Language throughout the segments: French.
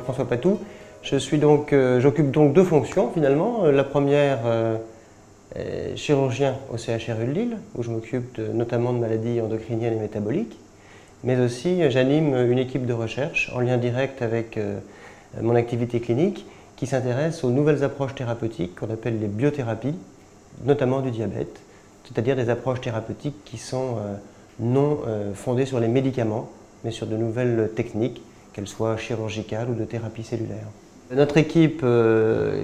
François Patou. J'occupe donc deux fonctions finalement. La première, chirurgien au CHRU de Lille, où je m'occupe notamment de maladies endocriniennes et métaboliques. Mais aussi, j'anime une équipe de recherche en lien direct avec mon activité clinique qui s'intéresse aux nouvelles approches thérapeutiques qu'on appelle les biothérapies, notamment du diabète, c'est-à-dire des approches thérapeutiques qui sont non fondées sur les médicaments, mais sur de nouvelles techniques, qu'elles soient chirurgicales ou de thérapie cellulaire. Notre équipe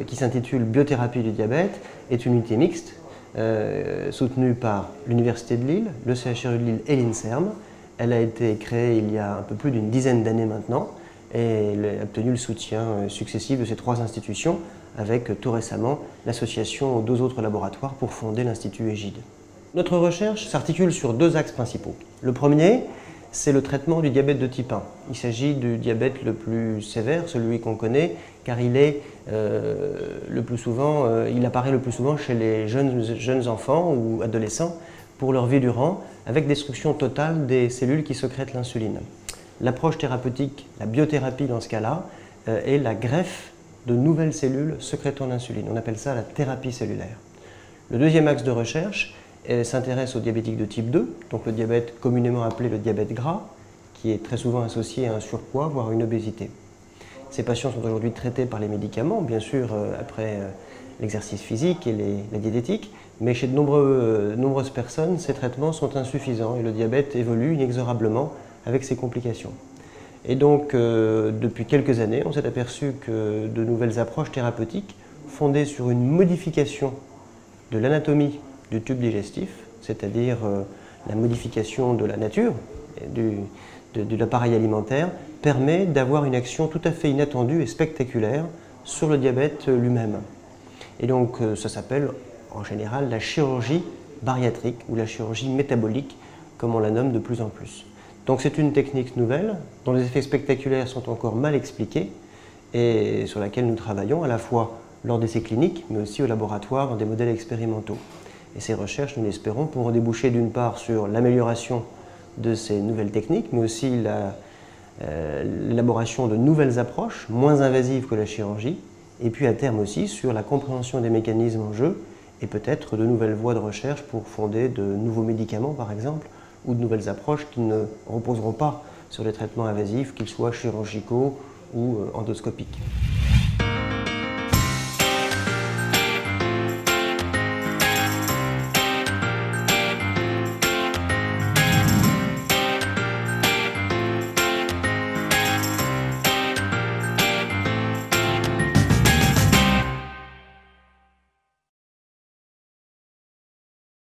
qui s'intitule Biothérapie du diabète est une unité mixte soutenue par l'Université de Lille, le CHRU de Lille et l'INSERM. Elle a été créée il y a un peu plus d'une dizaine d'années maintenant et elle a obtenu le soutien successif de ces trois institutions avec tout récemment l'association aux deux autres laboratoires pour fonder l'Institut Égide. Notre recherche s'articule sur deux axes principaux. Le premier, c'est le traitement du diabète de type 1. Il s'agit du diabète le plus sévère, celui qu'on connaît, car il apparaît le plus souvent chez les jeunes enfants ou adolescents pour leur vie durant, avec destruction totale des cellules qui sécrètent l'insuline. L'approche thérapeutique, la biothérapie dans ce cas-là, est la greffe de nouvelles cellules sécrétant l'insuline. On appelle ça la thérapie cellulaire. Le deuxième axe de recherche s'intéresse aux diabétiques de type 2, donc le diabète communément appelé le diabète gras, qui est très souvent associé à un surpoids, voire une obésité. Ces patients sont aujourd'hui traités par les médicaments, bien sûr après l'exercice physique et la diététique, mais chez de nombreuses personnes, ces traitements sont insuffisants et le diabète évolue inexorablement avec ses complications. Et donc, depuis quelques années, on s'est aperçu que de nouvelles approches thérapeutiques fondées sur une modification de l'anatomie du tube digestif, c'est-à-dire la modification de la nature de l'appareil alimentaire, permet d'avoir une action tout à fait inattendue et spectaculaire sur le diabète lui-même. Et donc ça s'appelle en général la chirurgie bariatrique ou la chirurgie métabolique, comme on la nomme de plus en plus. Donc c'est une technique nouvelle dont les effets spectaculaires sont encore mal expliqués et sur laquelle nous travaillons à la fois lors d'essais cliniques, mais aussi au laboratoire dans des modèles expérimentaux. Et ces recherches, nous l'espérons, pourront déboucher d'une part sur l'amélioration de ces nouvelles techniques, mais aussi l'élaboration de nouvelles approches, moins invasives que la chirurgie, et puis à terme aussi sur la compréhension des mécanismes en jeu, et peut-être de nouvelles voies de recherche pour fonder de nouveaux médicaments, par exemple, ou de nouvelles approches qui ne reposeront pas sur les traitements invasifs, qu'ils soient chirurgicaux ou endoscopiques.